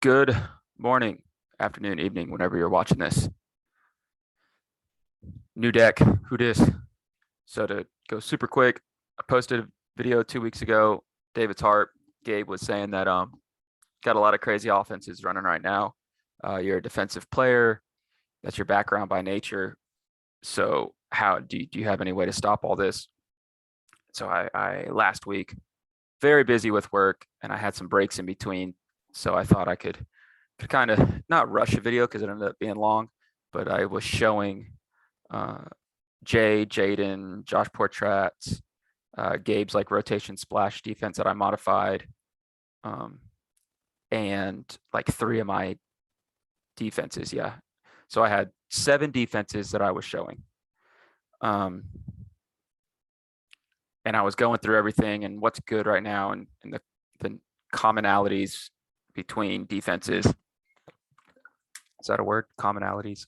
Good morning, afternoon, evening, whenever you're watching this. New deck, who dis? So to go super quick, I posted a video 2 weeks ago. David's heart. Gabe was saying that got a lot of crazy offenses running right now. You're a defensive player. That's your background by nature. So how do you have any way to stop all this? So I last week, very busy with work, and I had some breaks in between. So I thought I could kind of not rush a video because it ended up being long, but I was showing Jay, Jaden, Josh Portrat's, Gabe's like rotation splash defense that I modified, and like 3 of my defenses. Yeah. So I had 7 defenses that I was showing. And I was going through everything and what's good right now and the commonalities between defenses. Is that a word? Commonalities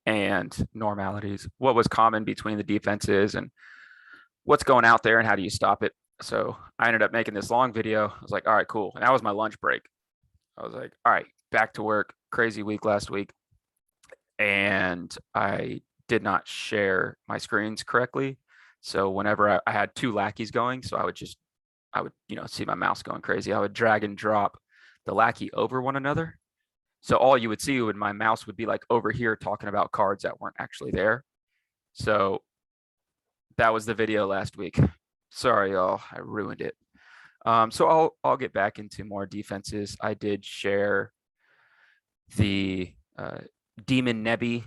and normalities. What was common between the defenses and what's going out there and how do you stop it? So I ended up making this long video. I was like, all right, cool. And that was my lunch break. I was like, all right, back to work. Crazy week last week. And I did not share my screens correctly. So whenever I had 2 lackeys going, so I would see my mouse going crazy. I would drag and drop the lackey over one another. So all you would see when my mouse would be like over here talking about cards that weren't actually there. So that was the video last week. Sorry, y'all, I ruined it. So I'll get back into more defenses. I did share the Demon Nebby.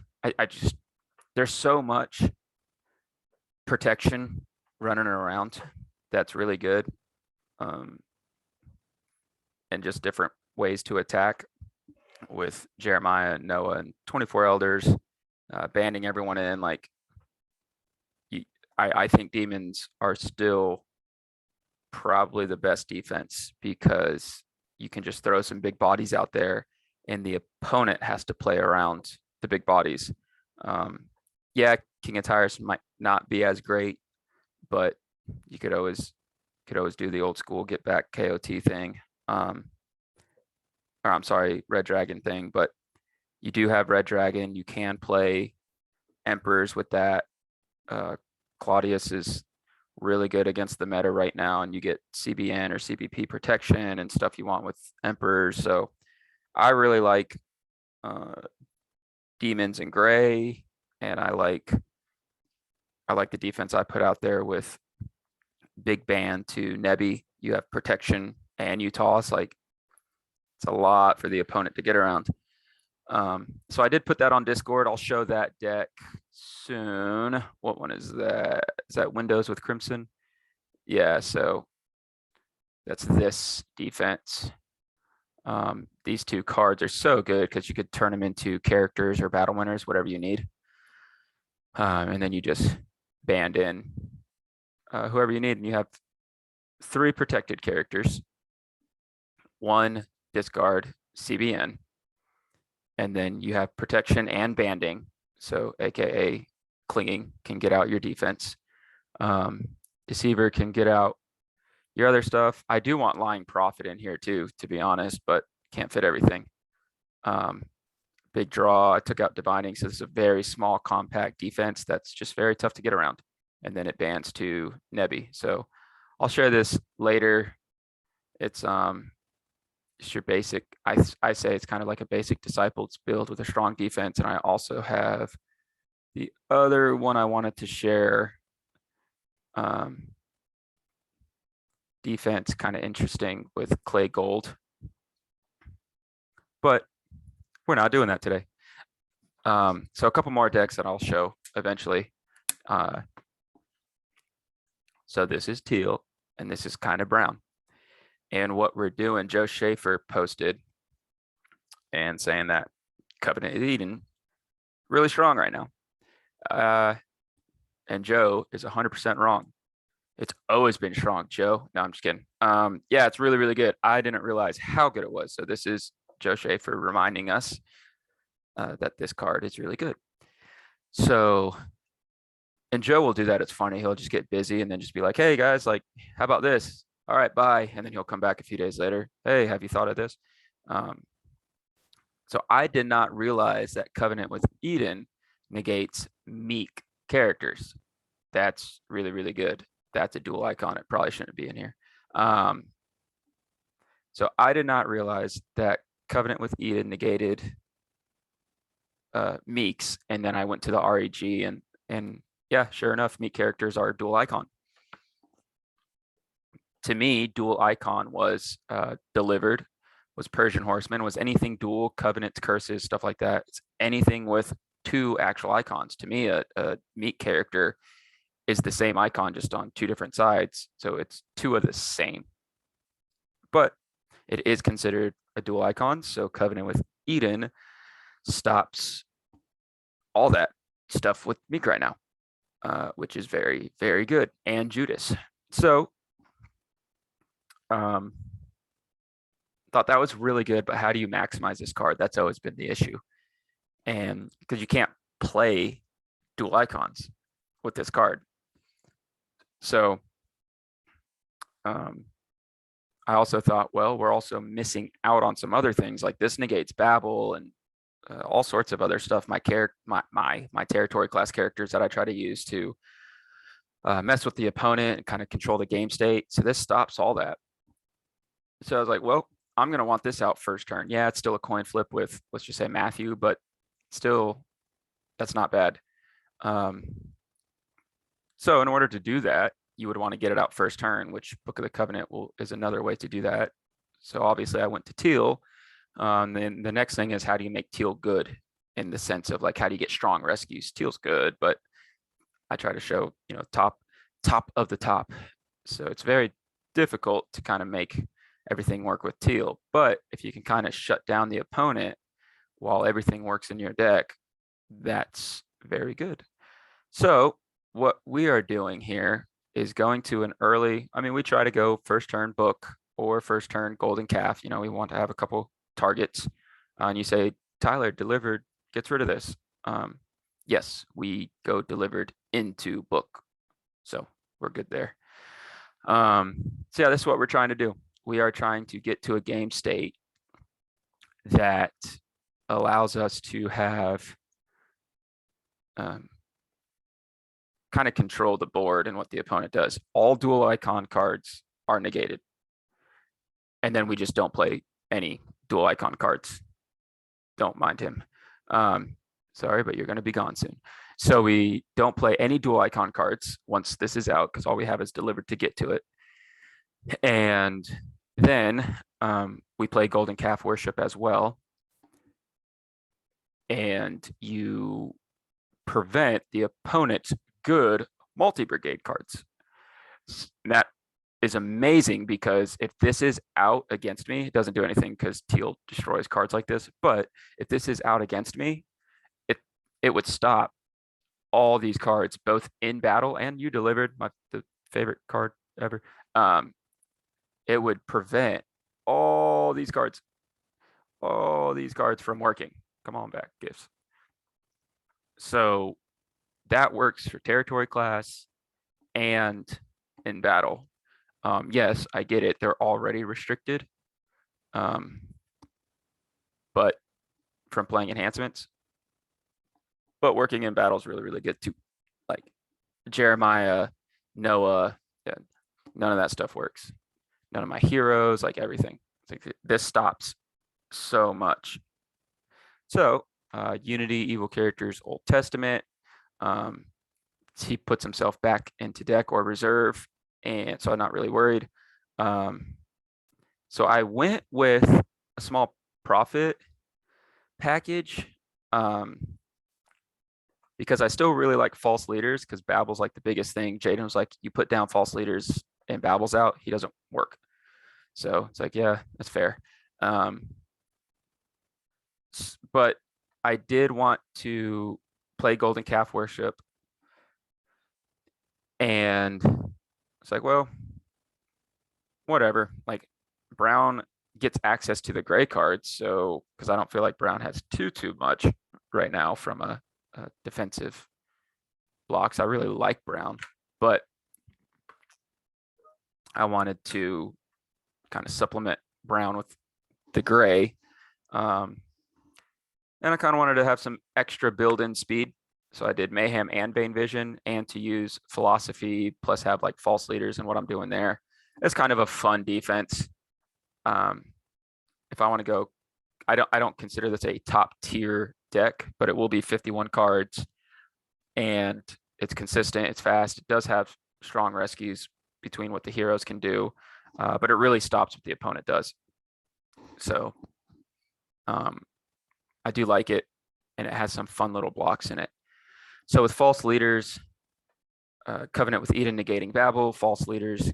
There's so much protection running around that's really good, and just different ways to attack with Jeremiah and Noah and 24 elders, banding everyone in. Like, I think demons are still probably the best defense because you can just throw some big bodies out there and the opponent has to play around the big bodies. Yeah, King of Tyrus might not be as great, but you could always do the old school get back KOT thing. Or I'm sorry, Red Dragon thing, but you do have Red Dragon. You can play Emperors with that. Claudius is really good against the meta right now, and you get CBN or CBP protection and stuff you want with Emperors. So I really like Demons in Gray, and I like the defense I put out there with Big Band to Nebby. You have protection and you toss. Like, it's a lot for the opponent to get around. So I did put that on Discord. I'll show that deck soon. What one is that? Is that Windows with Crimson? Yeah, so that's this defense. These 2 cards are so good because you could turn them into characters or battle winners, whatever you need. And then you just band in whoever you need, and you have 3 protected characters, 1 discard CBN, and then you have protection and banding. So AKA clinging can get out your defense. Deceiver can get out your other stuff. I do want Lying Prophet in here too, to be honest, but can't fit everything. Big draw. I took out Divining, so this is a very small, compact defense that's just very tough to get around. And then it bans to Nebby. So I'll share this later. It's just your basic. I say it's kind of like a basic Disciples build with a strong defense. And I also have the other one I wanted to share. Defense, kind of interesting with Clay Gold, but we're not doing that today. So a couple more decks that I'll show eventually. So this is teal and this is kind of brown. And what we're doing, Joe Schaefer posted and saying that Covenant of Eden really strong right now. And Joe is 100% wrong. It's always been strong, Joe. No, I'm just kidding. Yeah, it's really, really good. I didn't realize how good it was. So this is Joe Schaefer reminding us that this card is really good. So, and Joe will do that. It's funny. He'll just get busy and then just be like, hey guys, like, how about this? All right, bye. And then he'll come back a few days later. Hey, have you thought of this? So I did not realize that Covenant with Eden negates meek characters. That's really, really good. That's a dual icon. It probably shouldn't be in here. So I did not realize that Covenant with Eden negated meeks, and then I went to the REG, and yeah, sure enough, meek characters are dual icon. To me, dual icon was delivered, was Persian Horseman, was anything dual, covenants, curses, stuff like that. It's anything with two actual icons. To me, a meek character is the same icon, just on two different sides. So it's two of the same. But it is considered a dual icon. So Covenant with Eden stops all that stuff with meek right now, which is very, very good. And Judas. So thought that was really good, but how do you maximize this card? That's always been the issue. And because you can't play dual icons with this card. So I also thought, well, we're also missing out on some other things, like this negates Babel and all sorts of other stuff. My territory class characters that I try to use to mess with the opponent and kind of control the game state. So this stops all that. So I was like, well, I'm going to want this out first turn. Yeah, it's still a coin flip with, let's just say, Matthew, but still, that's not bad. So in order to do that, you would want to get it out first turn, which Book of the Covenant is another way to do that. So obviously I went to teal. Then the next thing is, how do you make teal good, in the sense of like, how do you get strong rescues? Teal's good, but I try to show, top of the top. So it's very difficult to kind of make everything work with teal. But if you can kind of shut down the opponent while everything works in your deck, that's very good. So what we are doing here is going to an early, we try to go first turn book or first turn golden calf. We want to have a couple targets. And you say, Tyler, delivered gets rid of this. Yes, we go delivered into book. So we're good there. So yeah, this is what we're trying to do. We are trying to get to a game state that allows us to have kind of control the board and what the opponent does. All dual icon cards are negated. And then we just don't play any dual icon cards. Don't mind him. Sorry, but you're going to be gone soon. So we don't play any dual icon cards once this is out, because all we have is delivered to get to it. And then we play Golden Calf Worship as well. And you prevent the opponent's good multi-brigade cards. And that is amazing, because if this is out against me, it doesn't do anything because teal destroys cards like this. But if this is out against me, it would stop all these cards, both in battle and you delivered, the favorite card ever. It would prevent all these cards from working. Come on back, gifts. So that works for territory class and in battle. Yes, I get it. They're already restricted. But from playing enhancements, but working in battle is really, really good too. Like Jeremiah, Noah, yeah, none of that stuff works. None of my heroes, like everything. Like this stops so much. So Unity, Evil Characters, Old Testament. He puts himself back into deck or reserve, and so I'm not really worried. So I went with a small profit package, because I still really like false leaders, because Babel's like the biggest thing. Jaden was like, you put down false leaders and Babel's out, he doesn't work. So it's like, yeah, that's fair. But I did want to play Golden Calf Worship, and it's like, well, whatever. Like Brown gets access to the gray cards, so because I don't feel like Brown has too much right now from a defensive blocks. I really like Brown, but I wanted to kind of supplement Brown with the gray. And I kind of wanted to have some extra build-in speed. So I did Mayhem and Bane Vision, and to use Philosophy plus have like false leaders and what I'm doing there. It's kind of a fun defense. Um, if I want to go, I don't consider this a top tier deck, but it will be 51 cards, and it's consistent, it's fast, it does have strong rescues between what the heroes can do, but it really stops what the opponent does. So I do like it, and it has some fun little blocks in it. So with false leaders, Covenant with Eden negating Babel, false leaders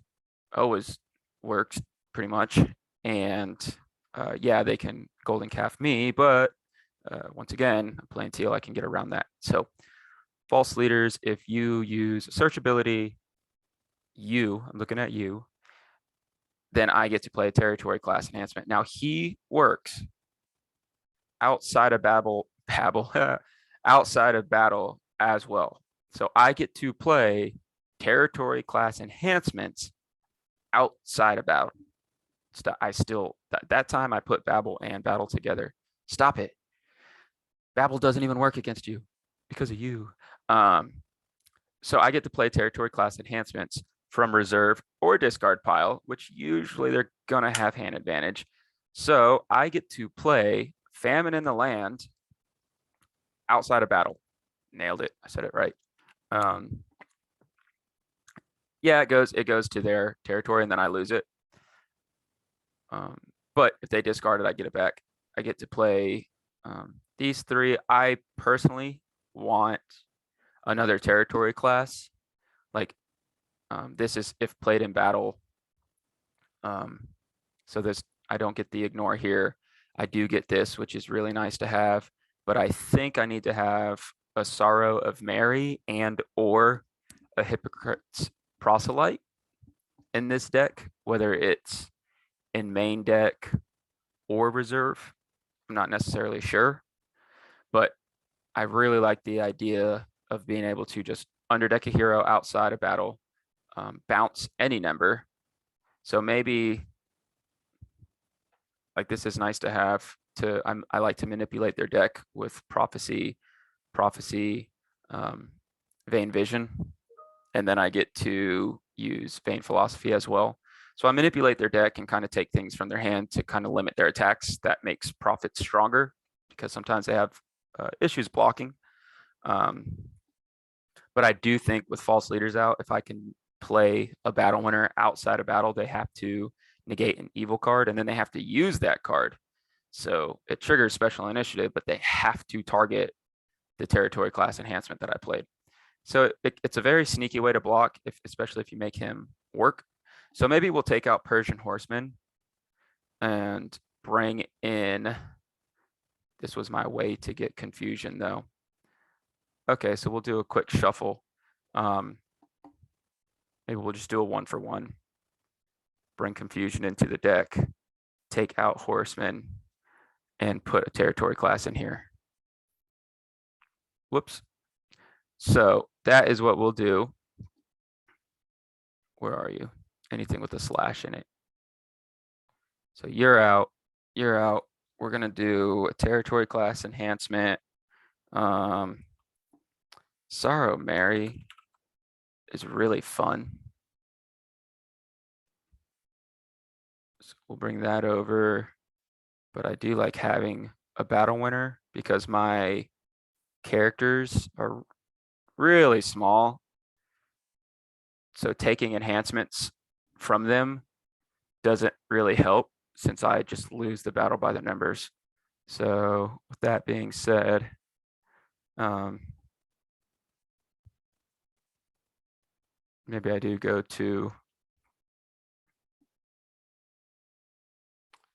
always works pretty much. And yeah, they can golden calf me, but once again, I'm playing teal, I can get around that. So false leaders, if you use search ability, I'm looking at you, then I get to play a territory class enhancement. Now he works outside of outside of battle as well. So I get to play territory class enhancements outside of battle. I still, that time I put Babel and battle together. Stop it. Babel doesn't even work against you because of you. So I get to play territory class enhancements from reserve or discard pile, which usually they're going to have hand advantage. So I get to play Famine in the Land outside of battle. Nailed it. I said it right. Yeah, it goes to their territory and then I lose it. But if they discard it, I get it back. I get to play these three. I personally want another territory class. Like this is if played in battle. So this, I don't get the ignore here. I do get this, which is really nice to have. But I think I need to have a Sorrow of Mary and or a Hypocrite's Proselyte in this deck, whether it's in main deck or reserve. I'm not necessarily sure, but I really like the idea of being able to just underdeck a hero outside of battle, bounce any number. So maybe like this is nice to have to, I like to manipulate their deck with prophecy, Vain Vision, and then I get to use Vain Philosophy as well. So I manipulate their deck and kind of take things from their hand to kind of limit their attacks. That makes Prophet stronger because sometimes they have issues blocking. But I do think with false leaders out, if I can play a battle winner outside of battle, they have to negate an evil card and then they have to use that card. So it triggers special initiative, but they have to target the territory class enhancement that I played. So it's a very sneaky way to block, especially if you make him work. So maybe we'll take out Persian Horseman and bring in, this was my way to get confusion though. Okay, so we'll do a quick shuffle. Maybe we'll just do a 1-for-1. Bring confusion into the deck, take out Horseman, and put a territory class in here. Whoops. So that is what we'll do. Where are you? Anything with a slash in it. So you're out. You're out. We're going to do a territory class enhancement. Sorrow Mary is really fun. So we'll bring that over. But I do like having a battle winner because my characters are really small. So taking enhancements from them doesn't really help since I just lose the battle by the numbers. So with that being said, maybe I do go to,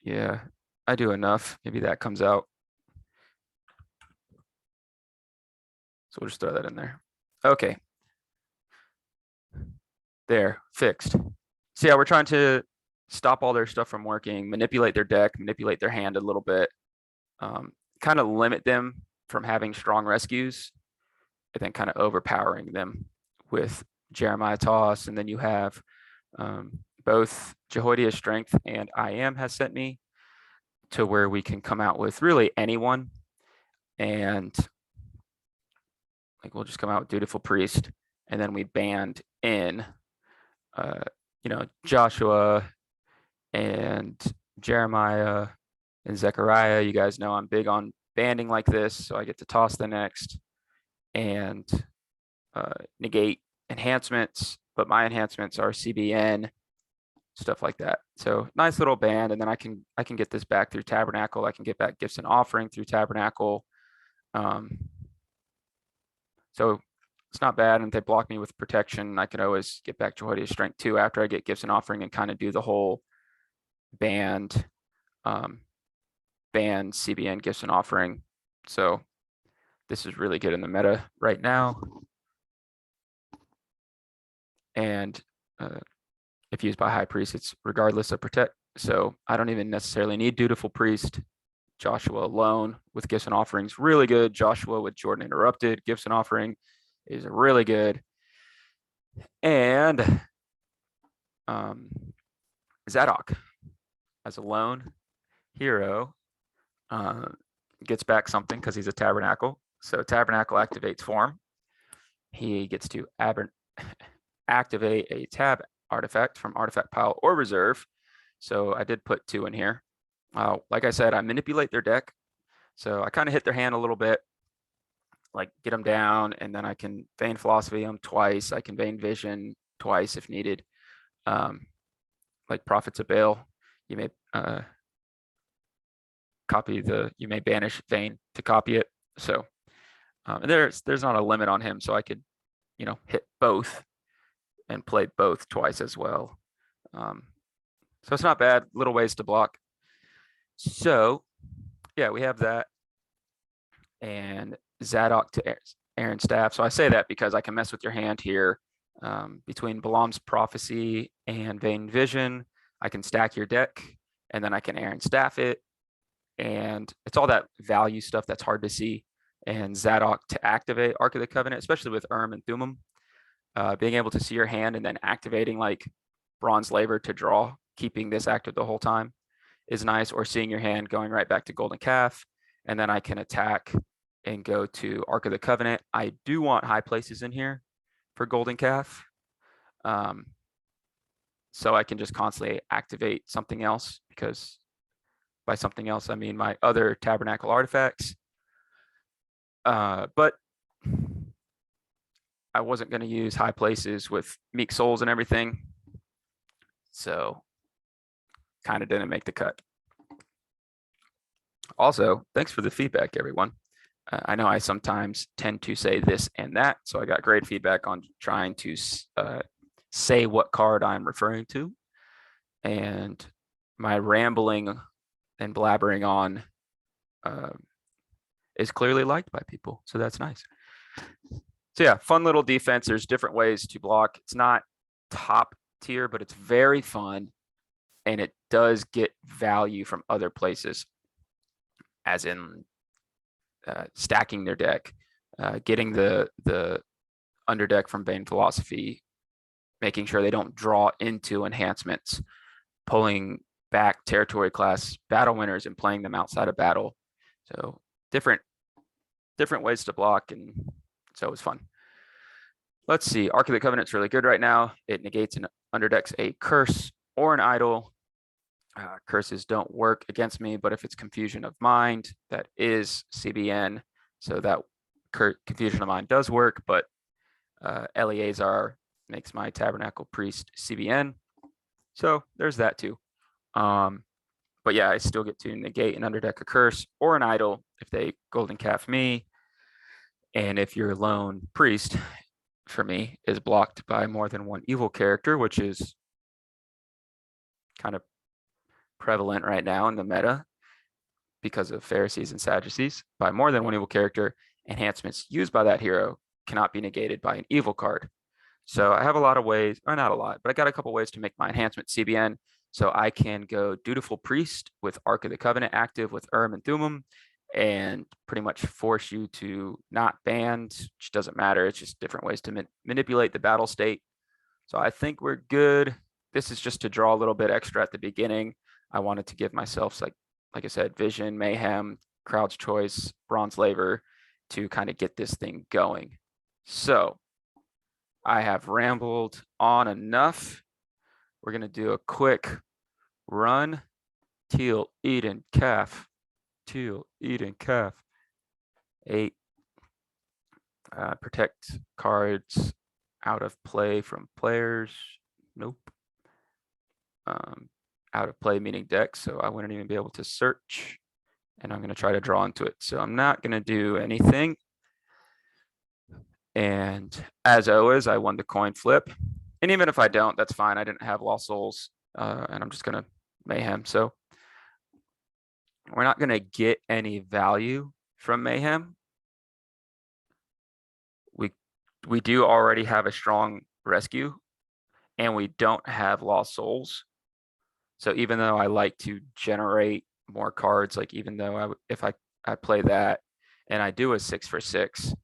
yeah, I do enough. Maybe that comes out. So we'll just throw that in there. Okay. There, fixed. So yeah, we're trying to stop all their stuff from working, manipulate their deck, manipulate their hand a little bit, kind of limit them from having strong rescues, and then kind of overpowering them with Jeremiah Toss. And then you have both Jehoiada's Strength and I Am has sent me to where we can come out with really anyone. and like we'll just come out with Dutiful Priest, and then we band in, Joshua and Jeremiah and Zechariah. You guys know I'm big on banding like this, so I get to toss the next and negate enhancements, but my enhancements are CBN, stuff like that. So nice little band, and then I can get this back through Tabernacle. I can get back Gifts and Offering through Tabernacle. So it's not bad, and if they block me with protection, I can always get back Jehoiada's Strength too after I get Gifts and Offering and kind of do the whole band, CBN, Gifts and Offering. So this is really good in the meta right now. And if used by High Priest, it's regardless of protect. So I don't even necessarily need Dutiful Priest. Joshua alone with Gifts and Offerings, really good. Joshua with Jordan Interrupted, Gifts and Offering is really good. And Zadok as a lone hero gets back something because he's a Tabernacle. So Tabernacle activates form. He gets to activate a tab artifact from artifact pile or reserve. So I did put 2 in here. Like I said, I manipulate their deck. So I kind of hit their hand a little bit, like get them down, and then I can Vain Philosophy them twice. I can Vain Vision twice if needed. Like Prophets of Baal, you may you may banish Vain to copy it. So and there's not a limit on him, so I could, hit both and play both twice as well. So it's not bad, little ways to block. So yeah, we have that. And Zadok to Aaron Staff. So I say that because I can mess with your hand here. Between Balaam's Prophecy and Vain Vision, I can stack your deck, and then I can Aaron Staff it. And it's all that value stuff that's hard to see. And Zadok to activate Ark of the Covenant, especially with and Thummim. Being able to see your hand and then activating like Bronze Laver to draw, keeping this active the whole time is nice, or seeing your hand going right back to Golden Calf, and then I can attack and go to Ark of the Covenant. I do want High Places in here for Golden Calf. So I can just constantly activate something else, because by something else, I mean my other Tabernacle artifacts. But I wasn't going to use High Places with Meek Souls and everything. So kind of didn't make the cut. Also, thanks for the feedback, everyone. I know I sometimes tend to say this and that, so I got great feedback on trying to say what card I'm referring to. And my rambling and blabbering on is clearly liked by people, so that's nice. So yeah, fun little defense. There's different ways to block. It's not top tier, but it's very fun, and it does get value from other places, as in stacking their deck, getting the underdeck from Vain Philosophy, making sure they don't draw into enhancements, pulling back territory class battle winners and playing them outside of battle. So different ways to block, and so it was fun. Let's see. Ark of the Covenant's really good right now. It negates and underdecks a curse or an idol. Curses don't work against me, but if it's Confusion of Mind, that is CBN. So that Confusion of Mind does work, but Eleazar makes my Tabernacle Priest CBN. So there's that too. But yeah, I still get to negate and underdeck a curse or an idol if they Golden Calf me. And if your lone priest, for me, is blocked by more than one evil character, which is kind of prevalent right now in the meta because of Pharisees and Sadducees, by more than one evil character, enhancements used by that hero cannot be negated by an evil card. So I have a lot of ways, or not a lot, but I got a couple ways to make my enhancement CBN. So I can go Dutiful Priest with Ark of the Covenant active with and Thummim, and pretty much force you to not band, which doesn't matter. It's just different ways to manipulate the battle state. So I think we're good. This is just to draw a little bit extra at the beginning. I wanted to give myself, like I said, Vision, Mayhem, Crowd's Choice, Bronze Laver to kind of get this thing going. So I have rambled on enough. We're going to do a quick run. Teal, Eden, calf. Teal, Eden, calf. 8. Protect cards out of play from players. Nope. Out of play meaning decks, so I wouldn't even be able to search. And I'm going to try to draw into it. So I'm not going to do anything. And as always, I won the coin flip. And even if I don't, that's fine. I didn't have Lost Souls, and I'm just going to Mayhem. So we're not going to get any value from Mayhem. We do already have a strong rescue, and we don't have Lost Souls. So even though I like to generate more cards, like even though if I play that and I do a 6 for 6,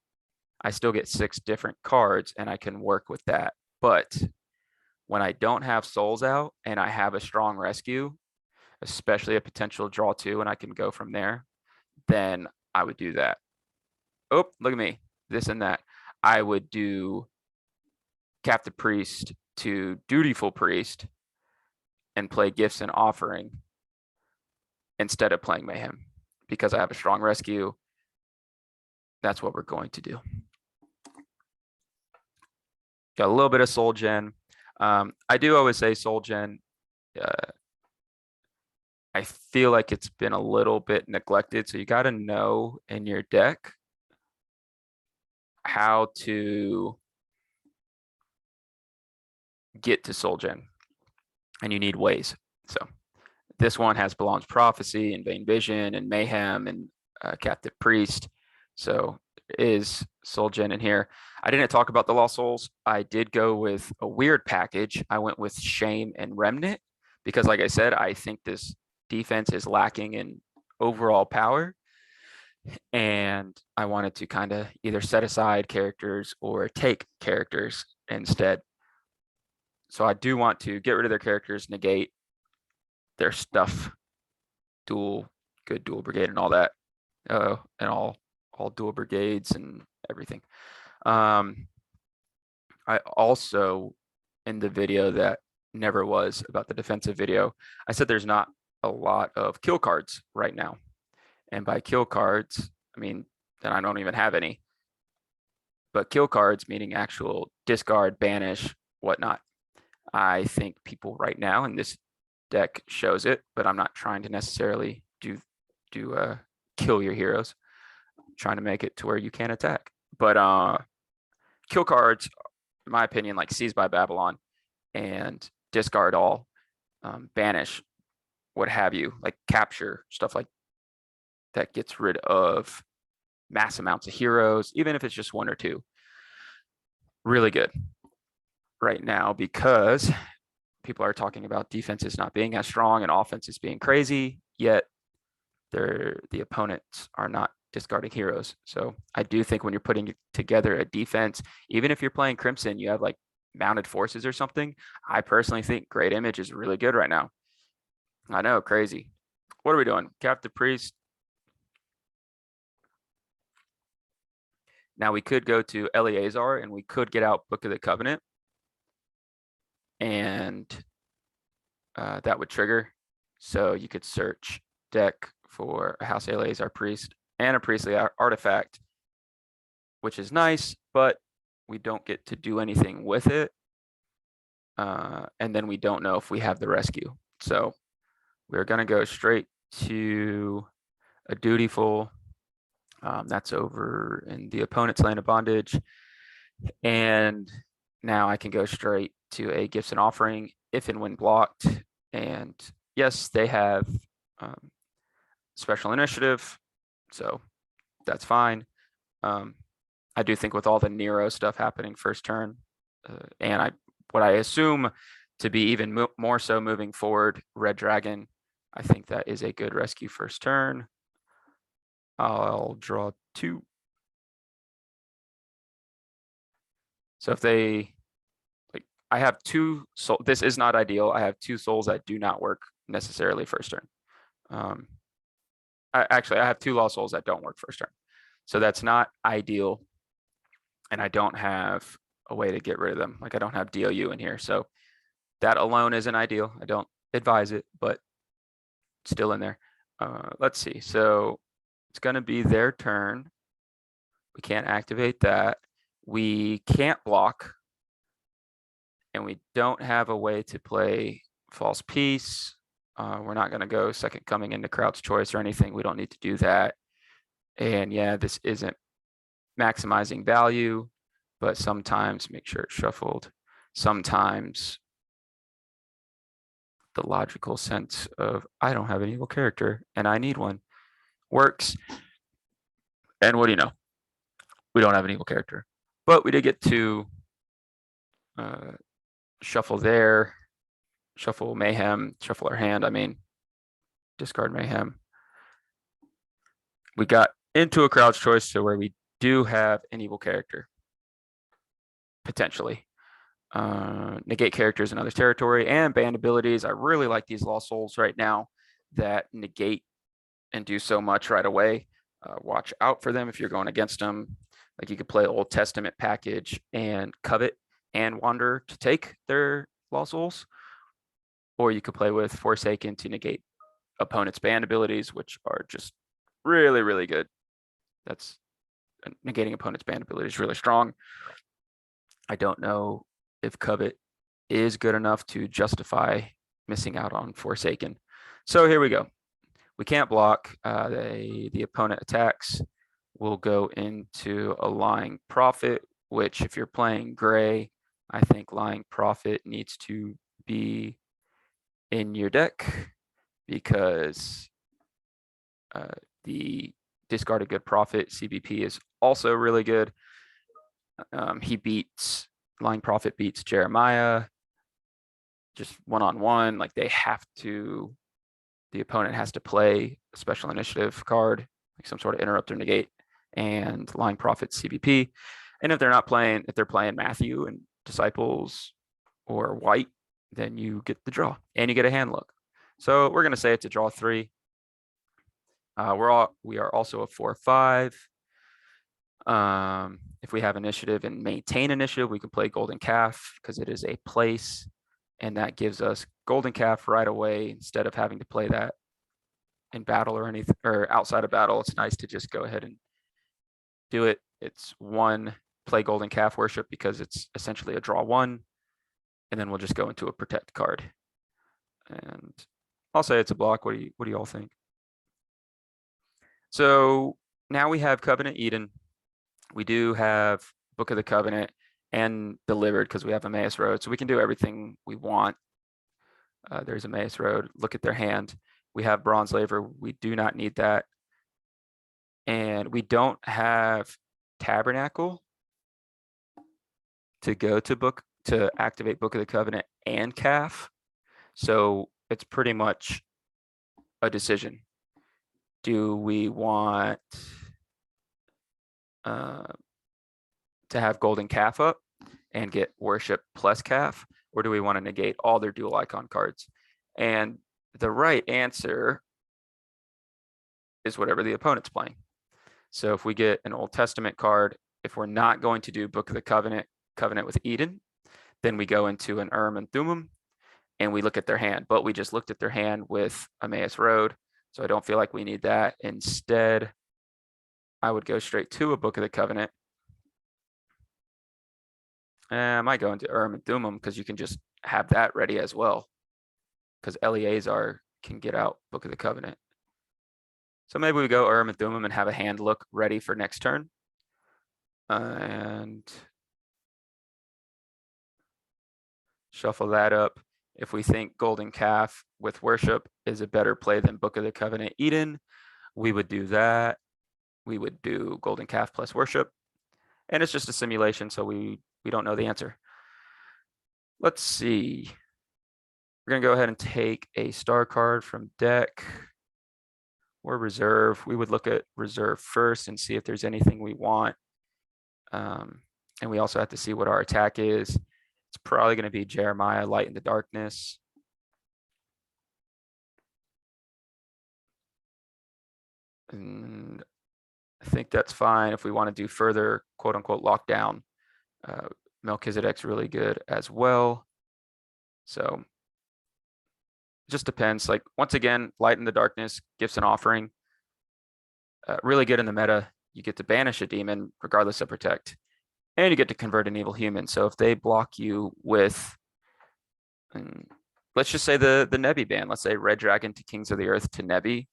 I still get 6 different cards and I can work with that. But when I don't have Souls out and I have a strong rescue, especially a potential draw 2, and I can go from there, then I would do that. Oh, look at me, this and that. I would do Captive Priest to Dutiful Priest and play Gifts and Offering instead of playing Mayhem because I have a strong rescue. That's what we're going to do. Got a little bit of Soul Gen. I do always say Soul Gen. I feel like it's been a little bit neglected. So you got to know in your deck how to get to Soul Gen, and you need ways. So this one has Balaam's Prophecy and Vain Vision and Mayhem and Captive Priest. So is Soul Gen in here. I didn't talk about the Lost Souls. I did go with a weird package. I went with Shame and Remnant because, like I said, I think this defense is lacking in overall power. And I wanted to kind of either set aside characters or take characters instead. So I do want to get rid of their characters, negate their stuff, good dual brigade and all that, and all dual brigades and everything. I also, in the video that never was about the defensive video, I said there's not a lot of kill cards right now. And by kill cards, I mean, then I don't even have any. But kill cards meaning actual discard, banish, whatnot. I think people right now, and this deck shows it, but I'm not trying to necessarily do kill your heroes. I'm trying to make it to where you can't attack. But kill cards, in my opinion, like Seized by Babylon and discard all, banish, what have you, like capture, stuff like that gets rid of mass amounts of heroes, even if it's just 1 or 2. Really good right now because people are talking about defenses not being as strong and offenses being crazy, yet the opponents are not discarding heroes. So I do think when you're putting together a defense, even if you're playing Crimson, you have like mounted forces or something. I personally think Great Image is really good right now. I know, crazy. What are we doing? Captive Priest. Now we could go to Eleazar and we could get out Book of the Covenant. And that would trigger. So you could search deck for a House Eleazar Priest and a Priestly Artifact, which is nice, but we don't get to do anything with it. And then we don't know if we have the rescue. So we're going to go straight to a Dutiful. That's over in the opponent's Land of Bondage. And now I can go straight to a Gifts and Offering if and when blocked. And yes, they have special initiative, so that's fine. I do think with all the Nero stuff happening first turn, and what I assume to be even more so moving forward, Red Dragon, I think that is a good rescue first turn. I'll draw 2. So if they, like, I have 2 souls. This is not ideal. I have 2 souls that do not work necessarily first turn. Actually, I have 2 Lost Souls that don't work first turn. So that's not ideal. And I don't have a way to get rid of them. Like I don't have DOU in here. So that alone isn't ideal. I don't advise it, but still in there. Let's see. So it's going to be their turn. We can't activate that. We can't block. And we don't have a way to play false peace. We're not going to go second coming into Kraut's choice or anything. We don't need to do that. And yeah, this isn't maximizing value, but sometimes make sure it's shuffled. Sometimes the logical sense of I don't have an evil character and I need one works. And what do you know? We don't have an evil character, but we did get to shuffle there, shuffle mayhem, shuffle our hand. I mean, discard mayhem. We got into a Kraut's choice to where we do have an evil character potentially. Negate characters in other territory and banned abilities. I really like these Lost Souls right now that negate and do so much right away. Watch out for them if you're going against them. Like you could play Old Testament package and Covet and Wander to take their Lost Souls, or you could play with Forsaken to negate opponent's banned abilities, which are just really, really good. That's negating opponent's banned ability is really strong. I don't know if Covet is good enough to justify missing out on Forsaken. So here we go. We can't block. The opponent attacks. We'll go into a Lying Prophet, which if you're playing gray, I think Lying Prophet needs to be in your deck because the discard a good prophet CBP is also really good. He beats Lying Prophet beats Jeremiah just one-on-one. Like they have to, the opponent has to play a special initiative card, like some sort of interrupt or negate, and Lying Prophet CBP. And if they're not playing, if they're playing Matthew and Disciples or White, then you get the draw and you get a hand look. So we're going to say it's a draw 3. We are also a 4/5. If we have initiative and maintain initiative, we can play Golden Calf because it is a place, and that gives us Golden Calf right away instead of having to play that in battle or anything or outside of battle. It's nice to just go ahead and do it. It's 1 play Golden Calf Worship because it's essentially a draw 1, and then we'll just go into a protect card. And I'll say it's a block. What do you all think? So now we have Covenant Eden. We do have Book of the Covenant and Delivered because we have Emmaus Road. So we can do everything we want. There's Emmaus Road. Look at their hand. We have Bronze Laver. We do not need that. And we don't have Tabernacle to go to activate Book of the Covenant and Calf. So it's pretty much a decision. Do we want to have Golden Calf up and get Worship plus Calf, or do we want to negate all their dual icon cards? And the right answer is whatever the opponent's playing. So if we get an Old Testament card, if we're not going to do Book of the Covenant with Eden, then we go into an and Thummim and we look at their hand. But we just looked at their hand with Emmaus Road, so I don't feel like we need that. Instead, I would go straight to a Book of the Covenant. I might go into and Thummim because you can just have that ready as well. Because Eleazar can get out Book of the Covenant. So maybe we go and Thummim and have a hand look ready for next turn. And shuffle that up. If we think Golden Calf with Worship is a better play than Book of the Covenant Eden, we would do that. We would do Golden Calf plus Worship. And it's just a simulation, so we don't know the answer. Let's see. We're going to go ahead and take a star card from deck or reserve. We would look at reserve first and see if there's anything we want. And we also have to see what our attack is. It's probably going to be Jeremiah, Light in the Darkness. And I think that's fine. If we want to do further quote unquote lockdown, Melchizedek's really good as well. So just depends. Like once again, light in the darkness, gifts and offering, really good in the meta. You get to banish a demon regardless of protect, and you get to convert an evil human. So if they block you with, let's just say the Nebi ban, let's say Red Dragon to Kings of the Earth to Nebi,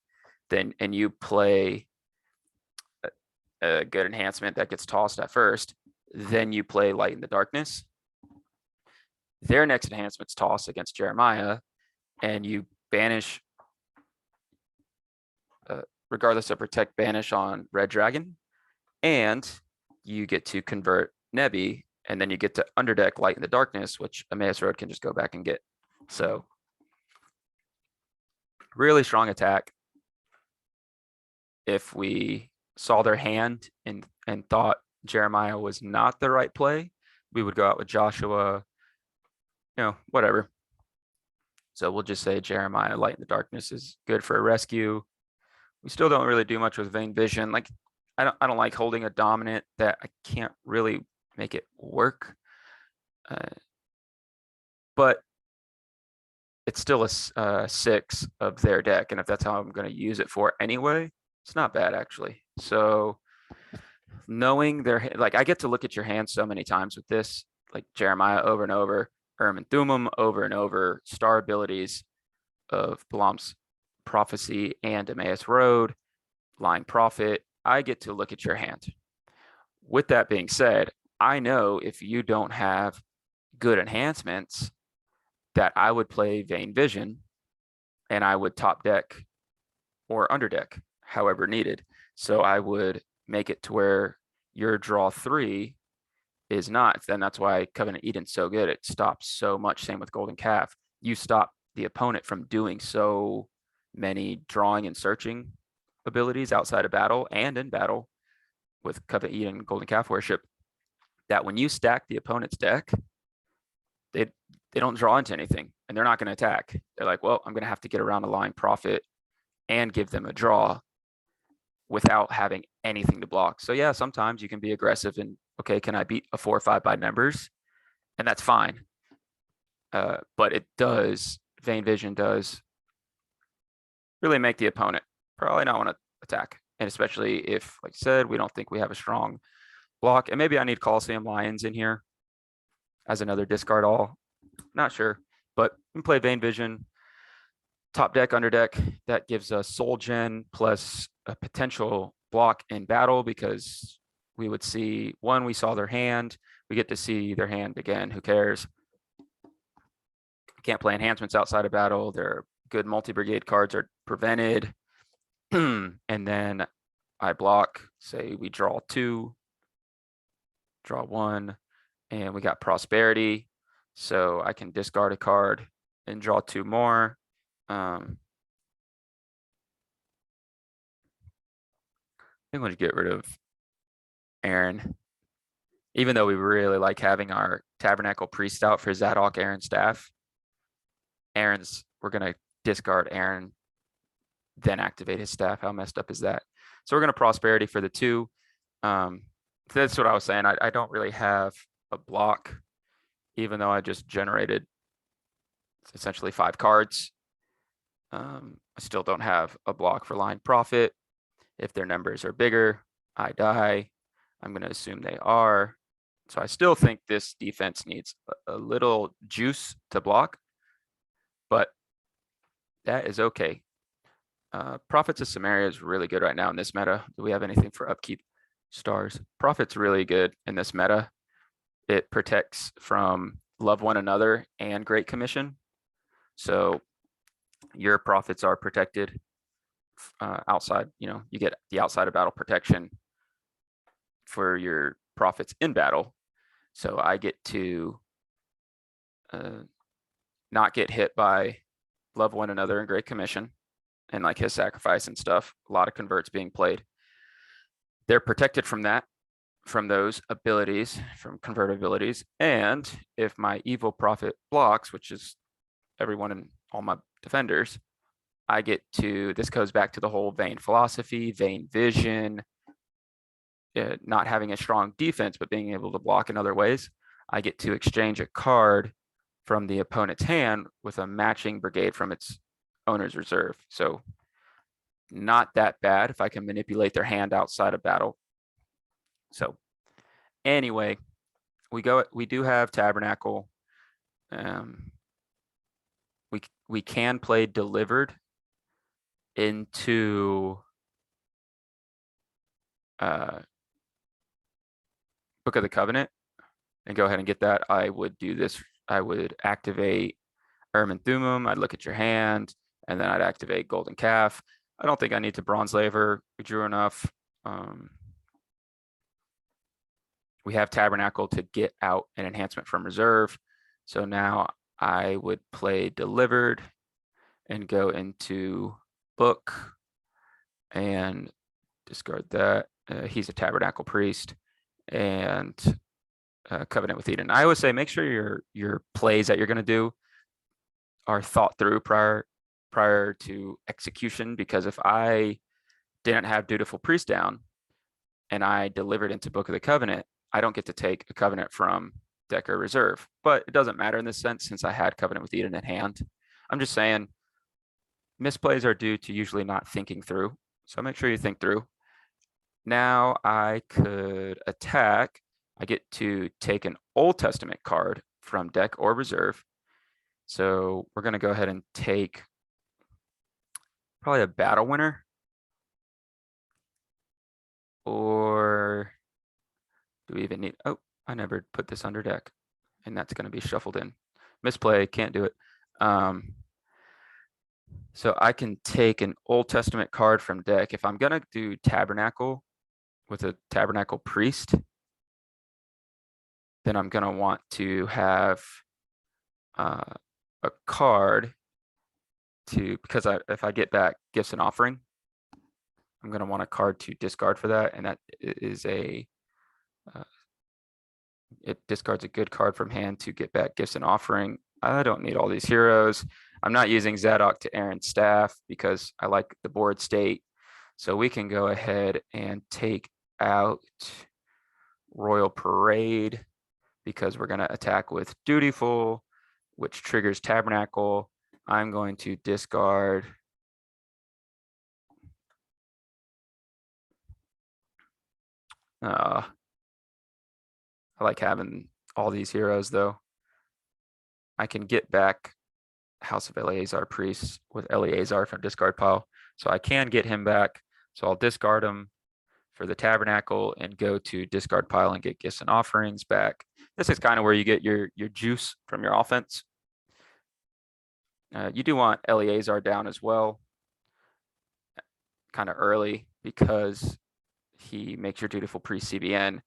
then and you play a good enhancement that gets tossed at first, then you play Light in the Darkness. Their next enhancement's toss against Jeremiah, and you banish, regardless of protect, banish on Red Dragon, and you get to convert Nebi, and then you get to underdeck Light in the Darkness, which Emmaus Road can just go back and get. So really strong attack. If we saw their hand and thought Jeremiah was not the right play, we would go out with Joshua, whatever. So we'll just say Jeremiah Light in the Darkness is good for a rescue. We still don't really do much with Vain Vision. Like I don't like holding a dominant that I can't really make it work. But it's still a 6 of their deck, and if that's how I'm going to use it for anyway, it's not bad actually. So knowing their, like, I get to look at your hand so many times with this, like Jeremiah over and over, Urim and Thummim over and over, star abilities of Balaam's Prophecy and Emmaus Road, Lying Prophet. I get to look at your hand. With that being said, I know if you don't have good enhancements that I would play Vain Vision and I would top deck or underdeck, however needed. So I would make it to where your draw 3 is not. Then that's why Covenant Eden's so good. It stops so much. Same with Golden Calf. You stop the opponent from doing so many drawing and searching abilities outside of battle and in battle with Covenant Eden Golden Calf Worship, that when you stack the opponent's deck, they don't draw into anything and they're not going to attack. They're like, well, I'm going to have to get around a Lying Prophet and give them a draw without having anything to block. So yeah, sometimes you can be aggressive and, okay, can I beat a 4 or 5 by numbers? And that's fine. But it does, Vain Vision does really make the opponent probably not want to attack. And especially if, like I said, we don't think we have a strong block. And maybe I need Coliseum Lions in here as another discard all. Not sure, but we can play Vain Vision, top deck, under deck. That gives us Soul Gen plus a potential block in battle, because we would see, one, we saw their hand. We get to see their hand again. Who cares? Can't play enhancements outside of battle. Their good multi-brigade cards are prevented. And then I block, say we draw 2, draw 1, and we got Prosperity. So I can discard a card and draw 2 more. I'm going to get rid of Aaron, even though we really like having our Tabernacle Priest out for Zadok, Aaron staff. We're going to discard Aaron, then activate his staff. How messed up is that? So we're going to Prosperity for the 2. That's what I was saying. I don't really have a block, even though I just generated essentially 5 cards. I still don't have a block for Lying Prophet. If their numbers are bigger, I die. I'm going to assume they are. So I still think this defense needs a little juice to block, but that is okay. Prophets of Samaria is really good right now in this meta. Do we have anything for upkeep? Stars. Prophet's really good in this meta. It protects from Love One Another and Great Commission. So your prophets are protected outside, you get the outside of battle protection for your prophets in battle. So I get to not get hit by Love One Another and Great Commission and like his sacrifice and stuff. A lot of converts being played. They're protected from that, from those abilities, from convert abilities. And if my evil prophet blocks, which is everyone and all my defenders, I get to, this goes back to the whole vain philosophy, vain vision, not having a strong defense, but being able to block in other ways. I get to exchange a card from the opponent's hand with a matching brigade from its owner's reserve. So not that bad if I can manipulate their hand outside of battle. So anyway, we do have Tabernacle. We can play Delivered into Book of the Covenant and go ahead and get that. I would do this. I would activate Ermin Thummim. I'd look at your hand, and then I'd activate Golden Calf. I don't think I need to Bronze Laver. We drew enough. We have Tabernacle to get out an enhancement from reserve. So now I would play Delivered and go into Book and discard that. He's a Tabernacle Priest and Covenant with Eden. I always say make sure your plays that you're going to do are thought through prior to execution, because if I didn't have Dutiful Priest down and I delivered into Book of the Covenant, I don't get to take a Covenant from deck or reserve. But it doesn't matter in this sense since I had Covenant with Eden in hand. I'm just saying misplays are due to usually not thinking through. So make sure you think through. Now I could attack. I get to take an Old Testament card from deck or reserve. So we're going to go ahead and take probably a Battle Winner. Or do we even need, oh, I never put this under deck. And that's going to be shuffled in. Misplay, can't do it. So I can take an Old Testament card from deck. If I'm going to do Tabernacle with a Tabernacle Priest, then I'm going to want to have a card to, because if I get back Gifts and Offering, I'm going to want a card to discard for that. And that is it discards a good card from hand to get back Gifts and Offering. I don't need all these heroes. I'm not using Zadok to Aaron's Staff because I like the board state. So we can go ahead and take out Royal Parade because we're going to attack with Dutiful, which triggers Tabernacle. I'm going to discard I like having all these heroes though. I can get back House of Eleazar Priest with Eleazar from discard pile. So I can get him back. So I'll discard him for the Tabernacle and go to discard pile and get Gifts and Offerings back. This is kind of where you get your juice from your offense. You do want Eleazar down as well, kind of early, because he makes your Dutiful Priest CBN.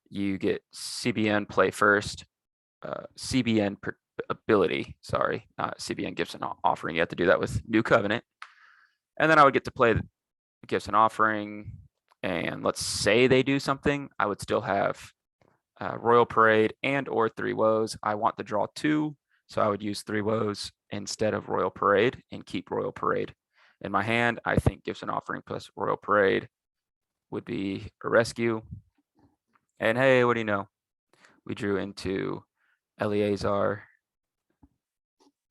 You get CBN play first, CBN ability, sorry, not CBN Gifts and Offering. You have to do that with New Covenant. And then I would get to play the Gifts and Offering. And let's say they do something, I would still have Royal Parade and or 3 Woes. I want to draw 2, so I would use 3 Woes instead of Royal Parade and keep Royal Parade in my hand. I think Gifts and Offering plus Royal Parade would be a rescue. And hey, what do you know? We drew into Eleazar.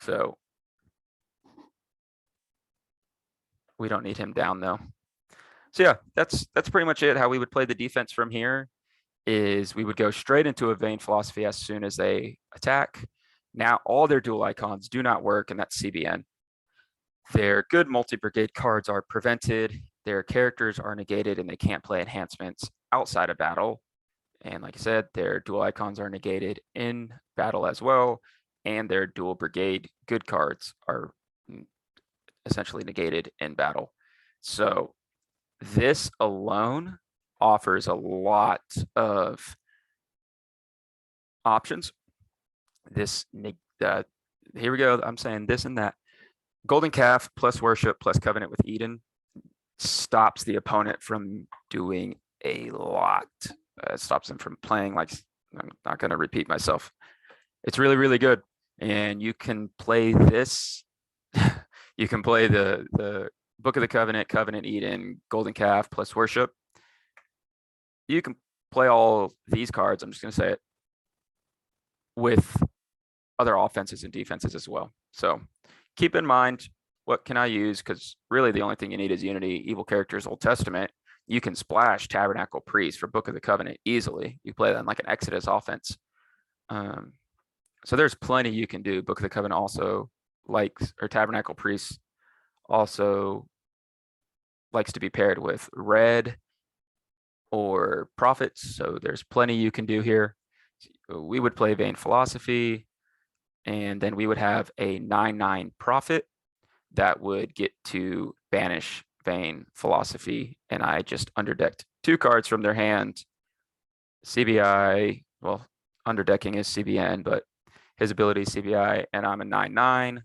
So we don't need him down though. So yeah, that's pretty much it. How we would play the defense from here is we would go straight into a Vain Philosophy as soon as they attack. Now all their dual icons do not work, and that's CBN. Their good multi-brigade cards are prevented. Their characters are negated, and they can't play enhancements outside of battle. And like I said, their dual icons are negated in battle as well. And their dual brigade good cards are essentially negated in battle. So this alone offers a lot of options. This, here we go. I'm saying this and that. Golden Calf plus Worship plus Covenant with Eden stops the opponent from doing a lot. It stops them from playing like, I'm not going to repeat myself. It's really, really good. And you can play this. You can play the Book of the Covenant, Covenant Eden, Golden Calf plus Worship. You can play all these cards, I'm just going to say it, with other offenses and defenses as well. So keep in mind, what can I use? Because really the only thing you need is Unity, Evil Characters, Old Testament. You can splash Tabernacle Priest for Book of the Covenant easily. You play that in like an Exodus offense. So there's plenty you can do. Book of the Covenant also likes, or Tabernacle Priest also likes to be paired with red or prophets. So there's plenty you can do here. We would play Vain Philosophy, and then we would have a 9/9 prophet that would get to banish Vain Philosophy. And I just underdecked 2 cards from their hand. CBI, well, underdecking is CBN, but his ability is CBI, and I'm a 9/9.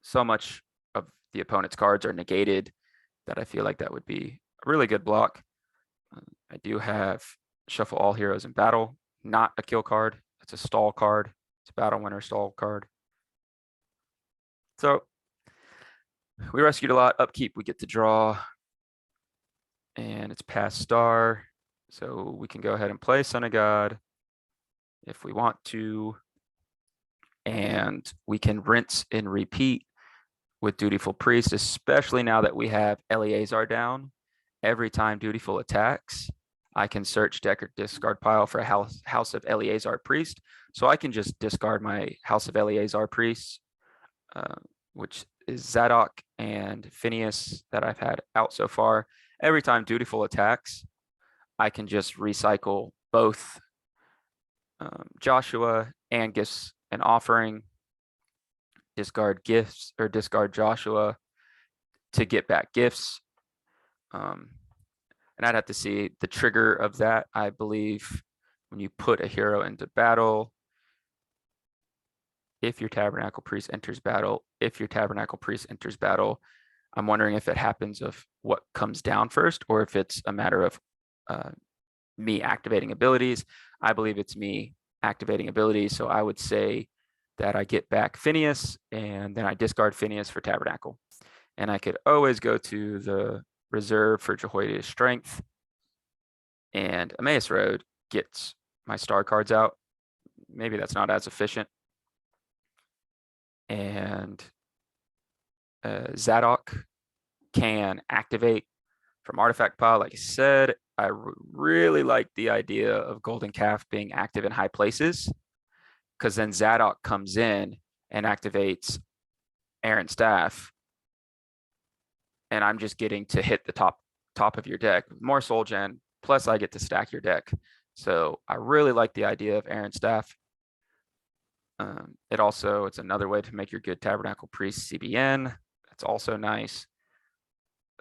So much of the opponent's cards are negated that I feel like that would be a really good block. I do have Shuffle All Heroes in Battle, not a kill card. It's a stall card. It's a battle winner stall card. So we rescued a lot. Upkeep, we get to draw. And it's past star. So we can go ahead and play Son of God if we want to. And we can rinse and repeat with Dutiful Priest, especially now that we have Eleazar down. Every time Dutiful attacks, I can search deck or discard pile for a House of Eleazar Priest. So I can just discard my House of Eleazar Priest, which is Zadok and Phineas that I've had out so far. Every time Dutiful attacks, I can just recycle both Joshua and Gifts and Offering, discard Gifts or discard Joshua to get back Gifts. And I'd have to see the trigger of that. I believe when you put a hero into battle, if your Tabernacle Priest enters battle, I'm wondering if it happens of what comes down first, or if it's a matter of me activating abilities. I believe it's me activating abilities. So I would say that I get back Phineas, and then I discard Phineas for Tabernacle. And I could always go to the reserve for Jehoiada's Strength, and Emmaus Road gets my star cards out. Maybe that's not as efficient. And Zadok can activate from artifact pile. Like I said, I really like the idea of Golden Calf being active in high places, because then Zadok comes in and activates Aaron's Staff, and I'm just getting to hit the top of your deck. More soul gen, plus I get to stack your deck. So I really like the idea of Aaron's Staff. It's another way to make your good Tabernacle Priest CBN. That's also nice.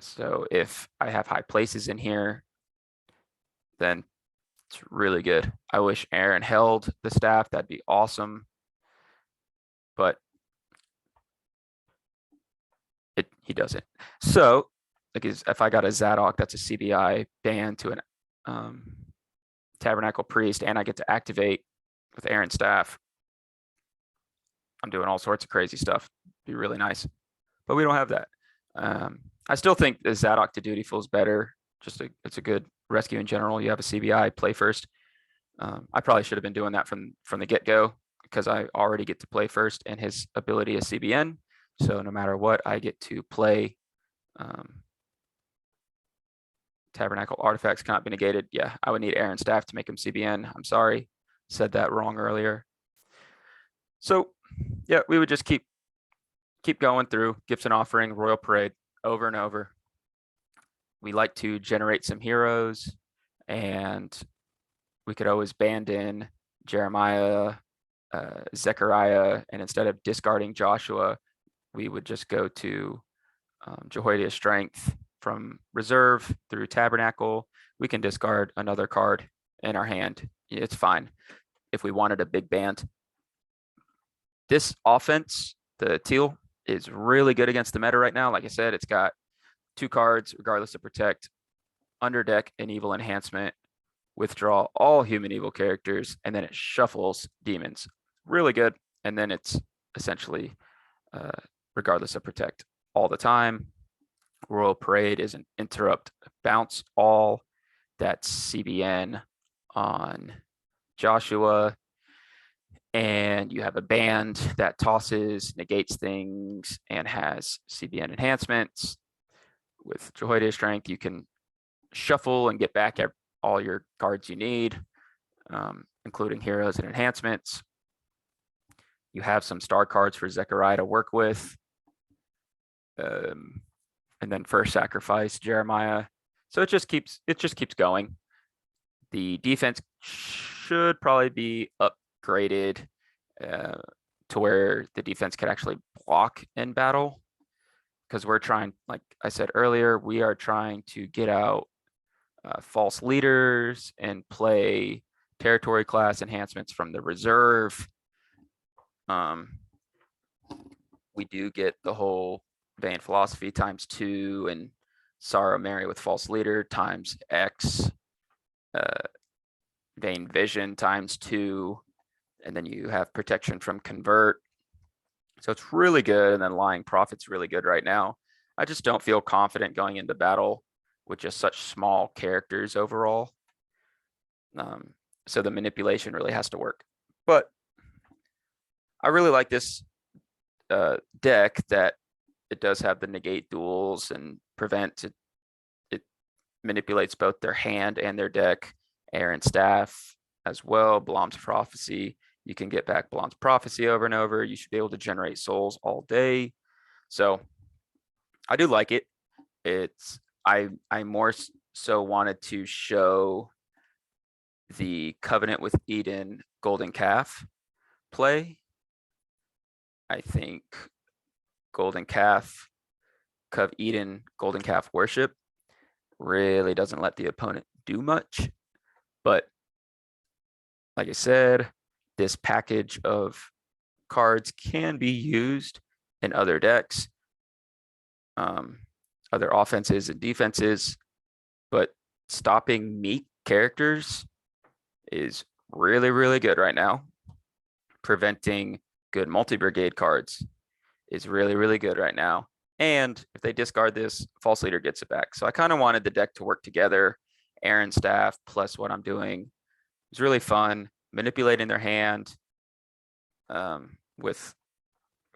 So if I have high places in here, then it's really good. I wish Aaron held the staff. That'd be awesome. But he doesn't. So like if I got a Zadok, that's a CBI ban to an Tabernacle Priest, and I get to activate with Aaron's Staff, I'm doing all sorts of crazy stuff. It'd be really nice. But we don't have that. I still think the Zadok to Dutiful is better. It's a good rescue in general. You have a CBI, play first. I probably should have been doing that from the get-go, because I already get to play first, and his ability is CBN. So no matter what, I get to play. Tabernacle artifacts cannot be negated. Yeah, I would need Aaron's Staff to make him CBN. I'm sorry, said that wrong earlier. So yeah, we would just keep going through Gifts and Offering, Royal Parade over and over. We like to generate some heroes, and we could always band in Jeremiah, Zechariah, and instead of discarding Joshua, we would just go to Jehoiada's Strength from reserve through Tabernacle. We can discard another card in our hand. It's fine if we wanted a big band. This offense, the teal, is really good against the meta right now. Like I said, it's got 2 cards, regardless of protect, underdeck an evil enhancement, withdraw all human evil characters, and then it shuffles demons. Really good. And then it's essentially regardless of protect. all the time. Royal Parade is an interrupt bounce all. That's CBN on Joshua. And you have a band that tosses, negates things, and has CBN enhancements. With Jehoiada strength, you can shuffle and get back all your cards you need, including heroes and enhancements. You have some star cards for Zechariah to work with. And then first sacrifice Jeremiah. So it just keeps going. The defense should probably be upgraded to where the defense could actually block in battle, because we're trying, like I said earlier, we are trying to get out false leaders and play territory class enhancements from the reserve. We do get the whole Vain Philosophy ×2 and Sorrow Mary with false leader ×X, Vain Vision ×2, and then you have protection from convert. So it's really good. And then Lying Prophet's really good right now. I just don't feel confident going into battle with just such small characters overall. So the manipulation really has to work. But I really like this deck, that it does have the negate duels and prevent it. It manipulates both their hand and their deck. Aaron Staff as well. Balaam's Prophecy. You can get back Balaam's Prophecy over and over. You should be able to generate souls all day. So I do like it. I more so wanted to show the Covenant with Eden Golden Calf play. I think Golden Calf, Cov Eden, Golden Calf Worship really doesn't let the opponent do much. But like I said, this package of cards can be used in other decks, other offenses and defenses, but stopping meek characters is really, really good right now. Preventing good multi-brigade cards is really, really good right now. And if they discard this, False Leader gets it back. So I kind of wanted the deck to work together. Aaron Staff plus what I'm doing is really fun. Manipulating their hand with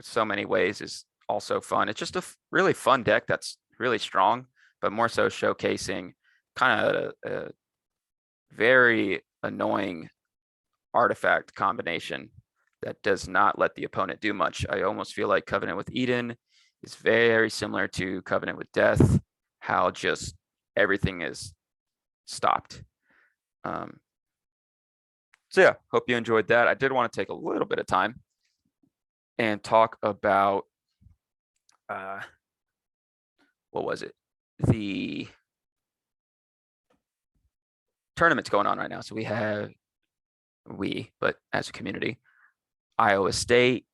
so many ways is also fun. It's just a really fun deck that's really strong, but more so showcasing kind of a very annoying artifact combination that does not let the opponent do much. I almost feel like Covenant with Eden is very similar to Covenant with Death, how just everything is stopped. So yeah, hope you enjoyed that. I did want to take a little bit of time and talk about what was it? The tournaments going on right now. So but as a community, Iowa State.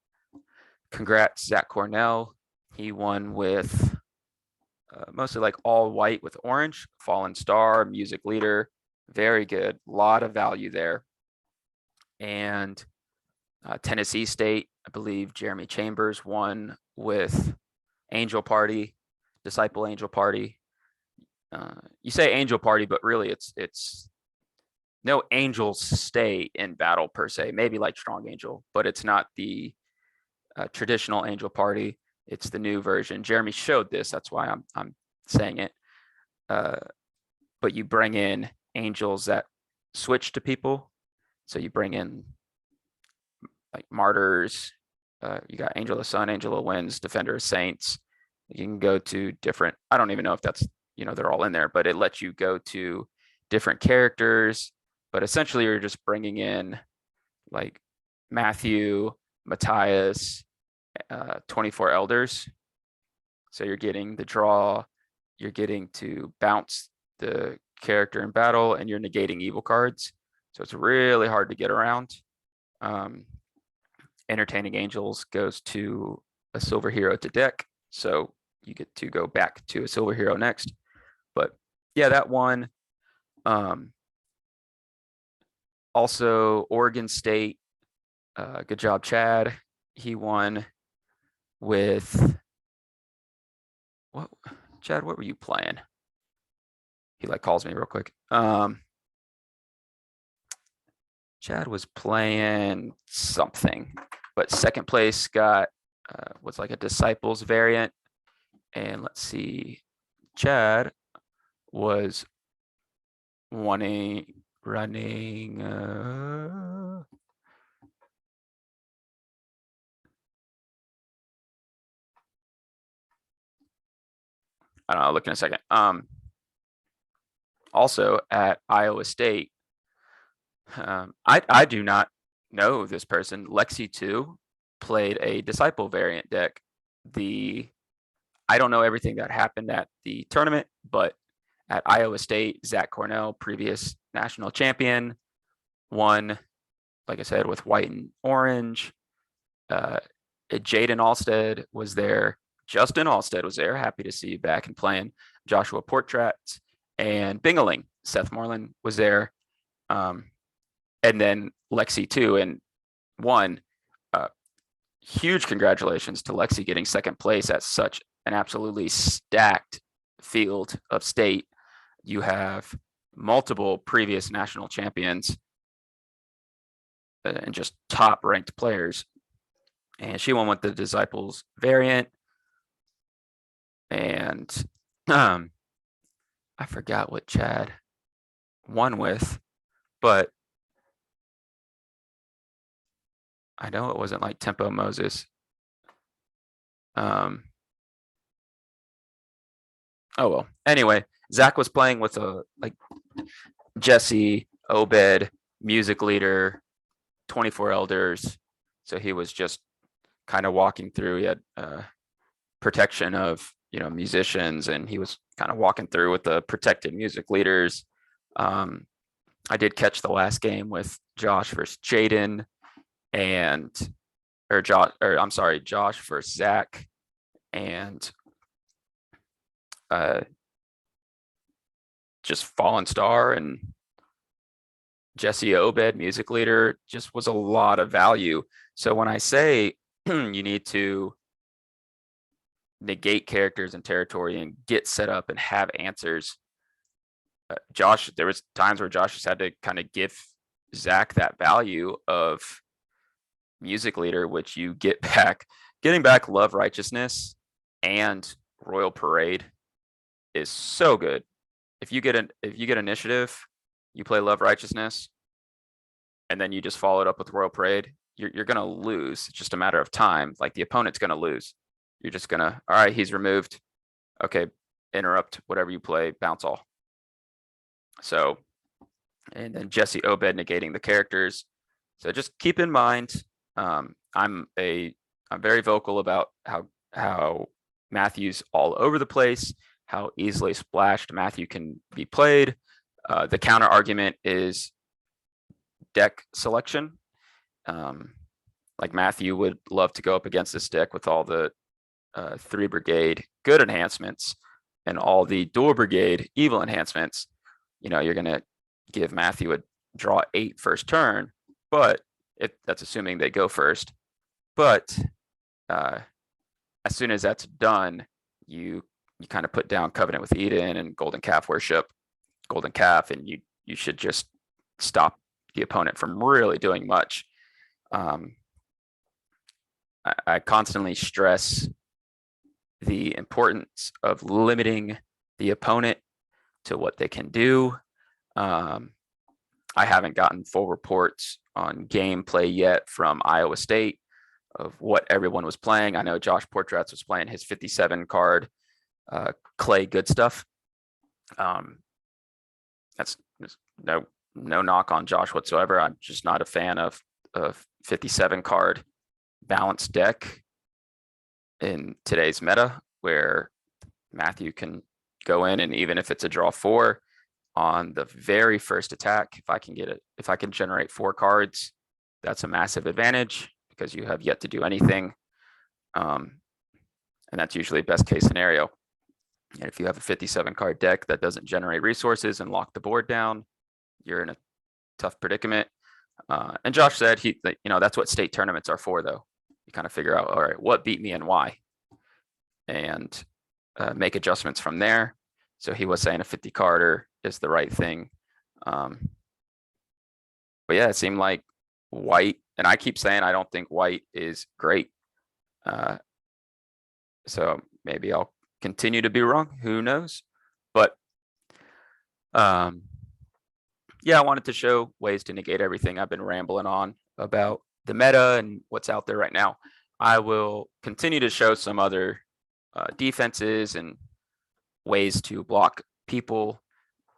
Congrats, Zach Cornell. He won with mostly like all white with orange. Fallen Star, Music Leader. Very good. A lot of value there. And Tennessee State, I believe Jeremy Chambers won with Angel Party, Disciple Angel Party. You say Angel Party, but really it's no angels stay in battle per se. Maybe like Strong Angel, but it's not the traditional Angel Party. It's the new version. Jeremy showed this. That's why I'm saying it. But you bring in angels that switch to people. So you bring in like martyrs. You got Angel of the Sun, Angel of Winds, Defender of Saints. You can go to different. I don't even know if that's, they're all in there, but it lets you go to different characters. But essentially, you're just bringing in like Matthew, Matthias, 24 elders. So you're getting the draw, you're getting to bounce the character in battle, and you're negating evil cards. So it's really hard to get around. Entertaining Angels goes to a silver hero to deck. So you get to go back to a silver hero next. But yeah, that one. Also, Oregon State. Good job, Chad. He won with what, Chad, what were you playing? He like calls me real quick. Chad was playing something, but second place got was like a disciples variant. And let's see, Chad was running. I don't know. I'll look in a second. Also at Iowa State, I do not know this person. Lexi 2 played a disciple variant deck. I don't know everything that happened at the tournament, but at Iowa State, Zach Cornell, previous national champion, won, like I said, with white and orange. Jaden Alstead was there. Justin Alstead was there. Happy to see you back and playing. Joshua Portrat and Bingaling. Seth Moreland was there. And then Lexi 2 and 1. Huge congratulations to Lexi getting second place at such an absolutely stacked field of state. You have multiple previous national champions and just top ranked players. And she won with the Disciples variant. And I forgot what Chad won with, but I know it wasn't like Tempo Moses. Oh well. Anyway, Zach was playing with a like Jesse, Obed, music leader, 24 elders. So he was just kind of walking through. He had protection of musicians, and he was kind of walking through with the protected music leaders. I did catch the last game with Josh versus Jaden, Josh versus Zach, and just Fallen Star and Jesse Obed, music leader, just was a lot of value. So when I say you need to negate characters and territory and get set up and have answers, Josh, there was times where Josh just had to kind of give Zach that value of music leader, which you get back. Getting back Love Righteousness and Royal Parade is so good. If you get initiative, you play Love Righteousness, and then you just follow it up with Royal Parade, you're gonna lose. It's just a matter of time. Like the opponent's gonna lose. You're just gonna, all right, he's removed. Okay, interrupt whatever you play, bounce all. So, and then Jesse Obed negating the characters. So just keep in mind, I'm very vocal about how Matthew's all over the place, how easily splashed Matthew can be played. The counter argument is deck selection. Like Matthew would love to go up against this deck with all the 3 brigade good enhancements and all the dual brigade evil enhancements. You're gonna give Matthew a draw 8 first turn, but that's assuming they go first. But as soon as that's done, you kind of put down Covenant with Eden and Golden Calf Worship, Golden Calf, and you should just stop the opponent from really doing much. I constantly stress the importance of limiting the opponent to what they can do. I haven't gotten full reports on gameplay yet from Iowa State of what everyone was playing. I know Josh Portrats was playing his 57 card Clay Good Stuff. That's no knock on Josh whatsoever. I'm just not a fan of 57 card balanced deck in today's meta, where Matthew can go in, and even if it's a draw 4 on the very first attack, if I can generate 4 cards, that's a massive advantage because you have yet to do anything. And that's usually best case scenario. And if you have a 57 card deck that doesn't generate resources and lock the board down, you're in a tough predicament. And Josh said that's what state tournaments are for, though. You kind of figure out, all right, what beat me and why. And make adjustments from there. So he was saying a 50 carder is the right thing. But yeah, it seemed like white, and I keep saying I don't think white is great. So maybe I'll continue to be wrong. Who knows? But yeah, I wanted to show ways to negate everything I've been rambling on about the meta and what's out there right now. I will continue to show some other defenses and ways to block people,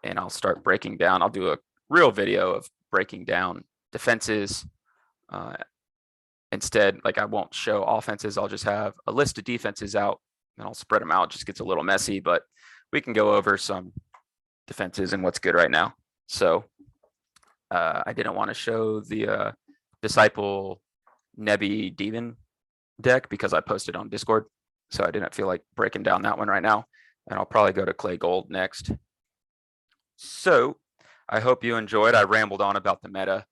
and I'll start breaking down. I'll do a real video of breaking down defenses. Instead, like I won't show offenses. I'll just have a list of defenses out and I'll spread them out. It just gets a little messy, but we can go over some defenses and what's good right now. So I didn't want to show the Disciple Nebi Demon deck because I posted on Discord. So I didn't feel like breaking down that one right now. And I'll probably go to Clay Gold next. So I hope you enjoyed. I rambled on about the meta.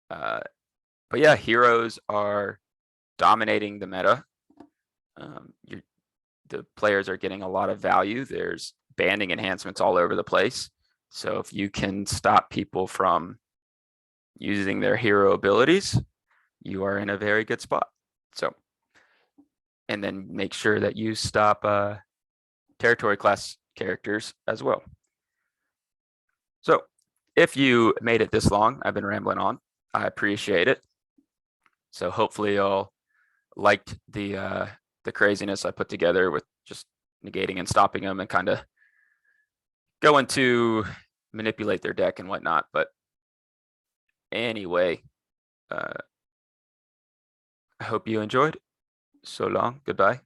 But yeah, heroes are dominating the meta. The players are getting a lot of value. There's banding enhancements all over the place. So if you can stop people from using their hero abilities, you are in a very good spot. So, and then make sure that you stop territory class characters as well. So if you made it this long, I've been rambling on, I appreciate it. So hopefully you'll liked the craziness I put together with just negating and stopping them and kind of going to manipulate their deck and whatnot. But anyway, I hope you enjoyed. So long. Goodbye.